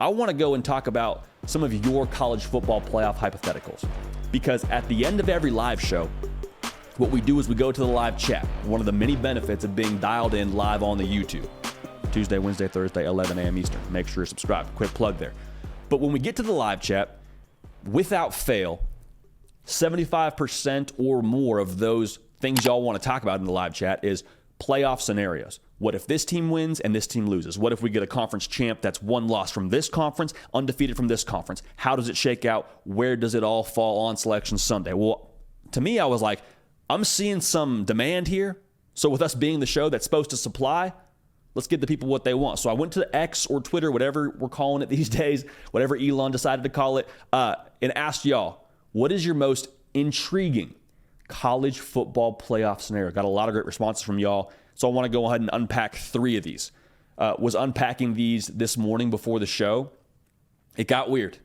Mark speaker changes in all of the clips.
Speaker 1: I want to go and talk about some of your college football playoff hypotheticals, because at the end of every live show, what we do is we go to the live chat. One of the many benefits of being dialed in live on the YouTube. Tuesday, Wednesday, Thursday, 11 a.m. Eastern. Make sure you're subscribed. Quick plug there. But when we get to the live chat, without fail, 75% or more of those things y'all want to talk about in the live chat is playoff scenarios. What if this team wins and this team loses? What if we get a conference champ that's one loss from this conference, undefeated from this conference? How does it shake out? Where does it all fall on Selection Sunday? Well, to me, I was like, I'm seeing some demand here. So with us being the show that's supposed to supply, let's give the people what they want. So I went to X or Twitter, whatever we're calling it these days, whatever Elon decided to call it, and asked y'all, what is your most intriguing college football playoff scenario? Got a lot of great responses from y'all. So I want to go ahead and unpack three of these. Was unpacking these this morning before the show. It got weird.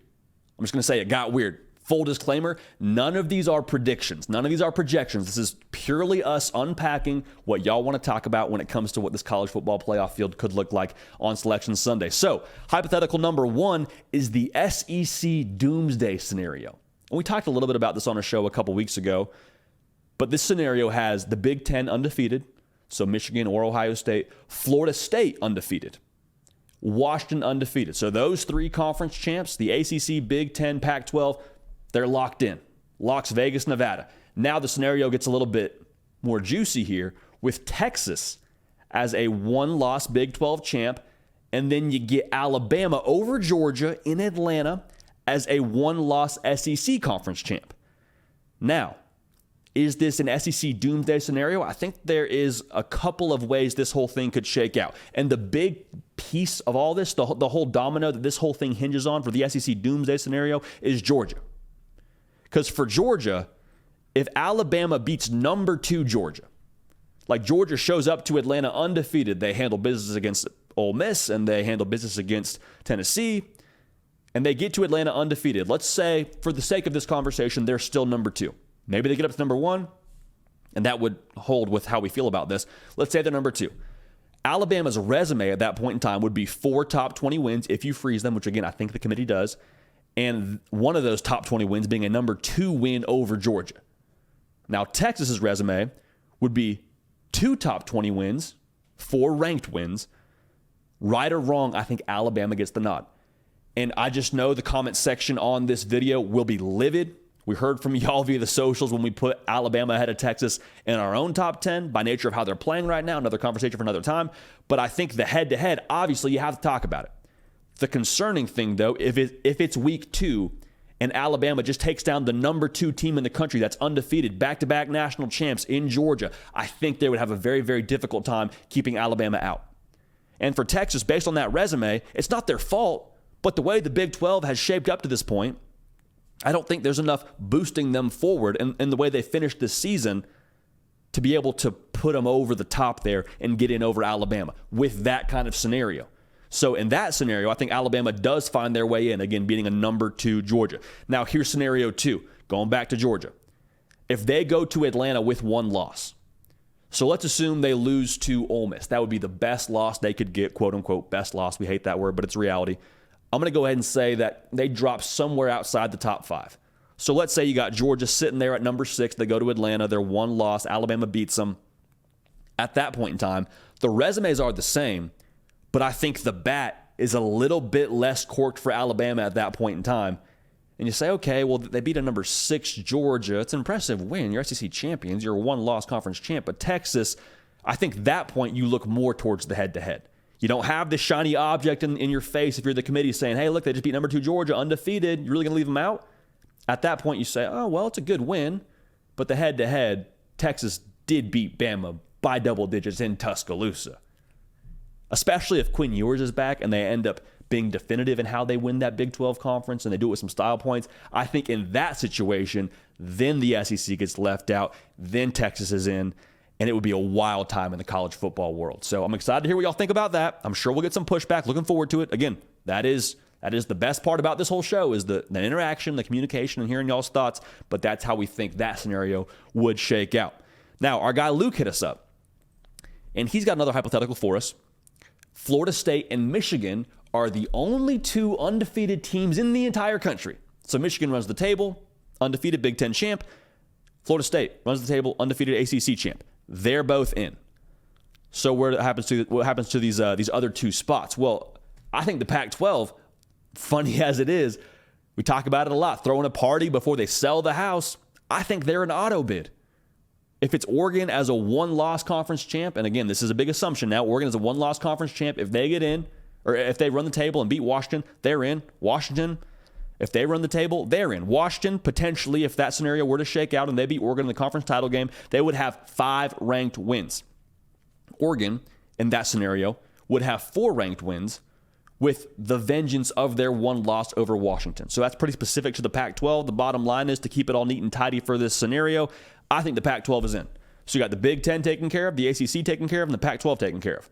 Speaker 1: I'm just going to say it got weird. Full disclaimer, none of these are predictions. None of these are projections. This is purely us unpacking what y'all want to talk about when it comes to what this college football playoff field could look like on Selection Sunday. So hypothetical number one is the SEC doomsday scenario. And we talked a little bit about this on a show a couple weeks ago, but this scenario has the Big Ten undefeated, so Michigan or Ohio State, Florida State undefeated, Washington undefeated. So those three conference champs, the ACC, Big Ten, Pac-12, they're locked in. Locks Vegas, Nevada. Now the scenario gets a little bit more juicy here with Texas as a one-loss Big 12 champ, and then you get Alabama over Georgia in Atlanta as a one-loss SEC conference champ. Now, is this an SEC doomsday scenario? I think there is a couple of ways this whole thing could shake out. And the big piece of all this, the whole domino that this whole thing hinges on for the SEC doomsday scenario is Georgia. Because for Georgia, if Alabama beats number 2 Georgia, like Georgia shows up to Atlanta undefeated, they handle business against Ole Miss and they handle business against Tennessee, and they get to Atlanta undefeated. Let's say, for the sake of this conversation, they're still number 2. Maybe they get up to number 1, and that would hold with how we feel about this. Let's say they're number 2. Alabama's resume at that point in time would be 4 top 20 wins if you freeze them, which again, I think the committee does, and one of those top 20 wins being a number 2 win over Georgia. Now, Texas's resume would be 2 top 20 wins, 4 ranked wins. Right or wrong, I think Alabama gets the nod. And I just know the comment section on this video will be livid. We heard from y'all via the socials when we put Alabama ahead of Texas in our own top 10 by nature of how they're playing right now. Another conversation for another time. But I think the head-to-head, obviously, you have to talk about it. The concerning thing, though, if it's week 2 and Alabama just takes down the number 2 team in the country that's undefeated, back-to-back national champs in Georgia, I think they would have a very, very difficult time keeping Alabama out. And for Texas, based on that resume, it's not their fault, but the way the Big 12 has shaped up to this point, I don't think there's enough boosting them forward in the way they finished this season to be able to put them over the top there and get in over Alabama with that kind of scenario. So in that scenario, I think Alabama does find their way in, again, beating a number 2 Georgia. Now, here's scenario 2, going back to Georgia. If they go to Atlanta with 1 loss, so let's assume they lose to Ole Miss. That would be the best loss they could get, quote-unquote, best loss. We hate that word, but it's reality. I'm going to go ahead and say that they drop somewhere outside the top 5. So let's say you got Georgia sitting there at number 6. They go to Atlanta. They're 1 loss. Alabama beats them. At that point in time, the resumes are the same, but I think the bat is a little bit less corked for Alabama at that point in time. And you say, okay, well, they beat a number 6 Georgia. It's an impressive win. You're SEC champions. You're a 1-loss conference champ. But Texas, I think that point you look more towards the head-to-head. You don't have this shiny object in your face if you're the committee saying, hey, look, they just beat number 2 Georgia, undefeated. You're really going to leave them out? At that point, you say, oh, well, it's a good win. But the head-to-head, Texas did beat Bama by double digits in Tuscaloosa. Especially if Quinn Ewers is back and they end up being definitive in how they win that Big 12 conference and they do it with some style points. I think in that situation, then the SEC gets left out, then Texas is in, and it would be a wild time in the college football world. So I'm excited to hear what y'all think about that. I'm sure we'll get some pushback. Looking forward to it. Again, that is the best part about this whole show is the interaction, the communication, and hearing y'all's thoughts. But that's how we think that scenario would shake out. Now, our guy Luke hit us up, and he's got another hypothetical for us. Florida State and Michigan are the only two undefeated teams in the entire country. So Michigan runs the table, undefeated Big Ten champ. Florida State runs the table, undefeated ACC champ. They're both in. So what happens to these other two spots? Well, I think the Pac-12, funny as it is, we talk about it a lot, throwing a party before they sell the house. I think they're an auto bid. If it's Oregon as a one-loss conference champ, and again, this is a big assumption now, Oregon is a one-loss conference champ. If they get in, or if they run the table and beat Washington, they're in. Washington, if they run the table, they're in. Washington, potentially, if that scenario were to shake out and they beat Oregon in the conference title game, they would have 5 ranked wins. Oregon, in that scenario, would have 4 ranked wins with the vengeance of their one loss over Washington. So that's pretty specific to the Pac-12. The bottom line is to keep it all neat and tidy for this scenario. I think the Pac-12 is in. So you got the Big Ten taken care of, the ACC taken care of, and the Pac-12 taken care of.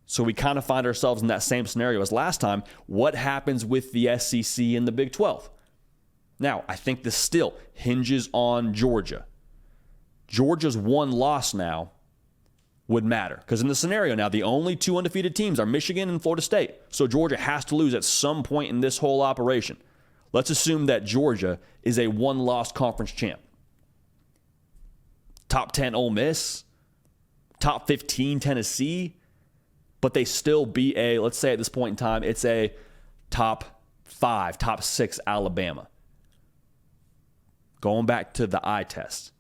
Speaker 1: So we kind of find ourselves in that same scenario as last time. What happens with the SEC and the Big 12? Now, I think this still hinges on Georgia. Georgia's one loss now would matter. Because in the scenario now, the only 2 undefeated teams are Michigan and Florida State. So Georgia has to lose at some point in this whole operation. Let's assume that Georgia is a one-loss conference champ. Top 10 Ole Miss, top 15 Tennessee, but they still beat let's say at this point in time, it's a top 5, top 6 Alabama. Going back to the eye test,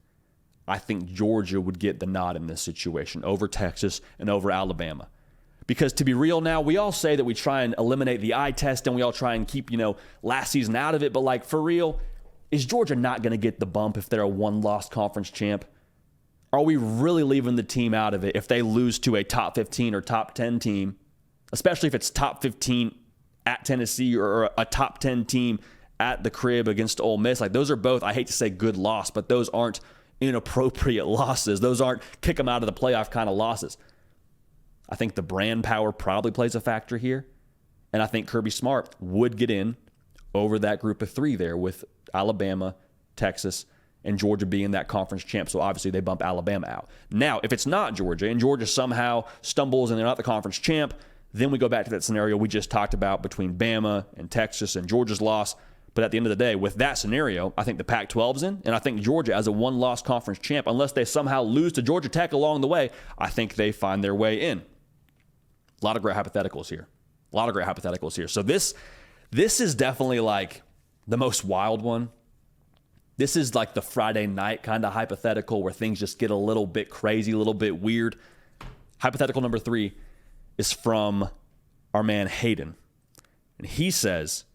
Speaker 1: I think Georgia would get the nod in this situation over Texas and over Alabama. Because to be real now, we all say that we try and eliminate the eye test and we all try and keep, last season out of it. But like for real, is Georgia not going to get the bump if they're a one-loss conference champ? Are we really leaving the team out of it if they lose to a top 15 or top 10 team, especially if it's top 15 at Tennessee or a top 10 team at the crib against Ole Miss? Like those are both, I hate to say good loss, but those aren't inappropriate losses. Those aren't kick them out of the playoff kind of losses. I think the brand power probably plays a factor here. And I think Kirby Smart would get in over that group of 3 there with Alabama, Texas, and Georgia being that conference champ. So obviously they bump Alabama out. Now, if it's not Georgia and Georgia somehow stumbles and they're not the conference champ, then we go back to that scenario we just talked about between Bama and Texas and Georgia's loss. But at the end of the day, with that scenario, I think the Pac-12's in, and I think Georgia as a one-loss conference champ, unless they somehow lose to Georgia Tech along the way, I think they find their way in. A lot of great hypotheticals here. So this is definitely like the most wild one. This is like the Friday night kind of hypothetical where things just get a little bit crazy, a little bit weird. Hypothetical number 3 is from our man Hayden. And he says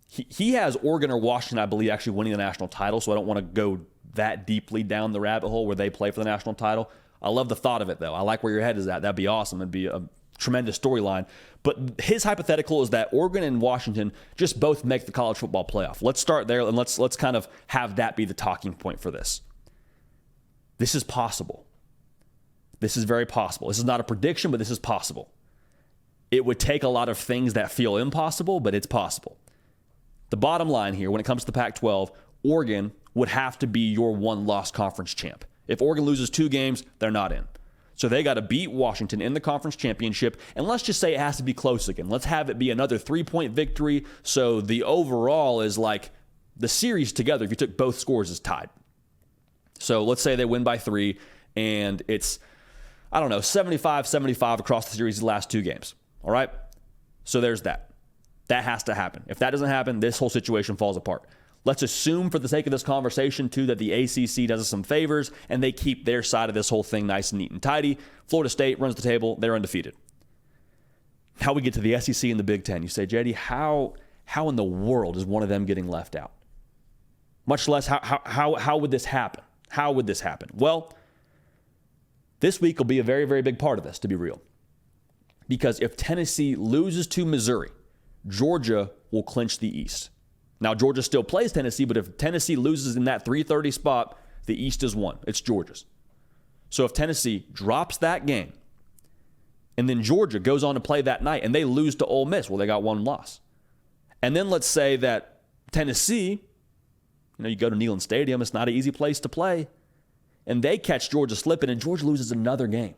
Speaker 1: he has Oregon or Washington, I believe, actually winning the national title, so I don't want to go that deeply down the rabbit hole where they play for the national title. I love the thought of it, though. I like where your head is at. That'd be awesome. It'd be a tremendous storyline. But his hypothetical is that Oregon and Washington just both make the college football playoff. Let's start there, and let's kind of have that be the talking point for this. This is possible. This is very possible. This is not a prediction, but this is possible. It would take a lot of things that feel impossible, but it's possible. The bottom line here, when it comes to the Pac-12, Oregon would have to be your one-loss conference champ. If Oregon loses 2 games, they're not in. So they got to beat Washington in the conference championship, and let's just say it has to be close again. Let's have it be another 3-point victory, so the overall is like the series together, if you took both scores, is tied. So let's say they win by 3, and it's, 75-75 across the series the last 2 games. All right? So there's that. That has to happen. If that doesn't happen, this whole situation falls apart. Let's assume for the sake of this conversation, too, that the ACC does us some favors and they keep their side of this whole thing nice and neat and tidy. Florida State runs the table. They're undefeated. Now we get to the SEC and the Big Ten. You say, JD, how in the world is one of them getting left out? Much less, how would this happen? How would this happen? Well, this week will be a very, very big part of this, to be real. Because if Tennessee loses to Missouri, Georgia will clinch the East. Now, Georgia still plays Tennessee, but if Tennessee loses in that 3:30 spot, the East is won. It's Georgia's. So if Tennessee drops that game, and then Georgia goes on to play that night, and they lose to Ole Miss, well, they got 1 loss. And then let's say that Tennessee, you go to Neyland Stadium, it's not an easy place to play, and they catch Georgia slipping, and Georgia loses another game.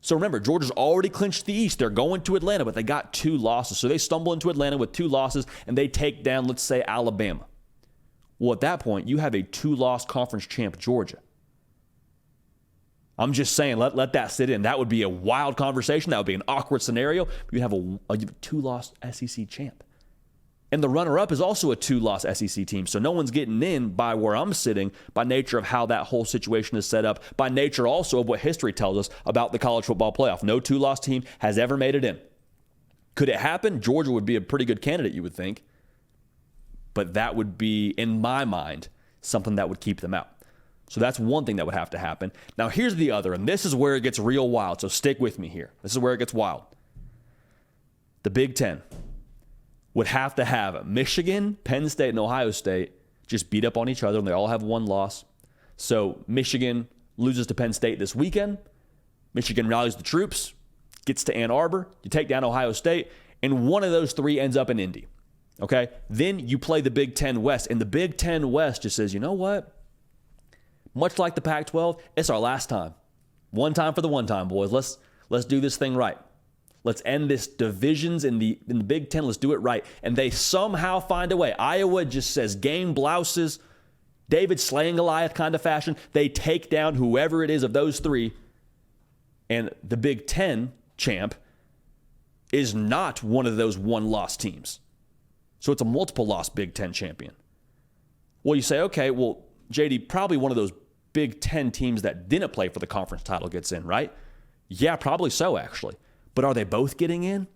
Speaker 1: So remember, Georgia's already clinched the East. They're going to Atlanta, but they got 2 losses. So they stumble into Atlanta with 2 losses, and they take down, let's say, Alabama. Well, at that point, you have a 2-loss conference champ, Georgia. I'm just saying, let that sit in. That would be a wild conversation. That would be an awkward scenario. You have a 2-loss SEC champ. And the runner-up is also a 2-loss SEC team. So no one's getting in by where I'm sitting by nature of how that whole situation is set up, by nature also of what history tells us about the college football playoff. No 2-loss team has ever made it in. Could it happen? Georgia would be a pretty good candidate, you would think. But that would be, in my mind, something that would keep them out. So that's one thing that would have to happen. Now here's the other, and this is where it gets real wild. So stick with me here. This is where it gets wild. The Big Ten would have to have Michigan, Penn State, and Ohio State just beat up on each other, and they all have 1 loss. So Michigan loses to Penn State this weekend. Michigan rallies the troops, gets to Ann Arbor. You take down Ohio State, and one of those 3 ends up in Indy. Okay? Then you play the Big Ten West, and the Big Ten West just says, you know what? Much like the Pac-12, it's our last time. One time for the one time, boys. Let's do this thing right. Let's end this divisions in the Big Ten. Let's do it right. And they somehow find a way. Iowa just says game blouses, David slaying Goliath kind of fashion. They take down whoever it is of those 3. And the Big Ten champ is not one of those 1-loss teams. So it's a multiple-loss Big Ten champion. Well, you say, okay, well, JD, probably one of those Big Ten teams that didn't play for the conference title gets in, right? Yeah, probably so, actually. But are they both getting in?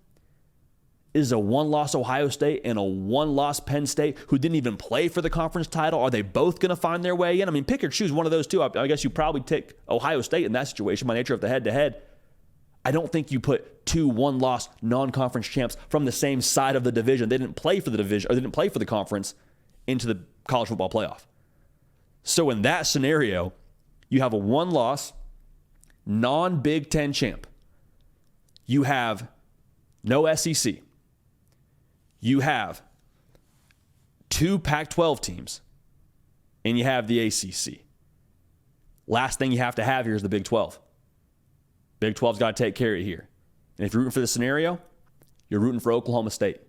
Speaker 1: Is a 1-loss Ohio State and a 1-loss Penn State who didn't even play for the conference title, are they both going to find their way in? I mean, pick or choose one of those two. I guess you probably take Ohio State in that situation by nature of the head-to-head. I don't think you put 2 1-loss non-conference champs from the same side of the division. They didn't play for the division or they didn't play for the conference into the college football playoff. So in that scenario, you have a 1-loss non-Big Ten champ. You have no SEC. You have 2 Pac-12 teams. And you have the ACC. Last thing you have to have here is the Big 12. Big 12's got to take care of you here. And if you're rooting for this scenario, you're rooting for Oklahoma State.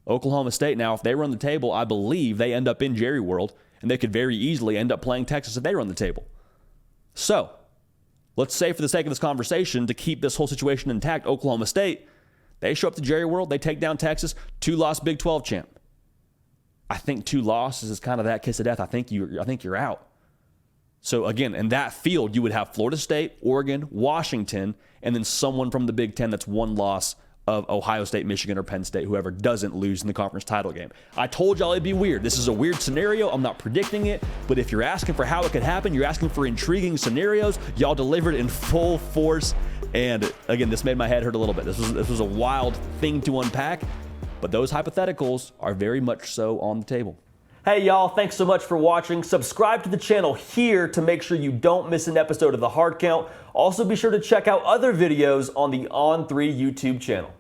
Speaker 1: Oklahoma State, now, if they run the table, I believe they end up in Jerry World, and they could very easily end up playing Texas if they run the table. So, let's say for the sake of this conversation, to keep this whole situation intact, Oklahoma State, they show up to Jerry World, they take down Texas, 2-loss Big 12 champ. I think 2 losses is kind of that kiss of death. I think you're out. So again, in that field, you would have Florida State, Oregon, Washington, and then someone from the Big Ten that's 1 loss of Ohio State, Michigan, or Penn State, whoever doesn't lose in the conference title game. I told y'all it'd be weird. This is a weird scenario. I'm not predicting it, but if you're asking for how it could happen, you're asking for intriguing scenarios, y'all delivered in full force. And again, this made my head hurt a little bit. This was a wild thing to unpack, but those hypotheticals are very much so on the table. Hey y'all, thanks so much for watching. Subscribe to the channel here to make sure you don't miss an episode of The Hard Count. Also be sure to check out other videos on the On3 YouTube channel.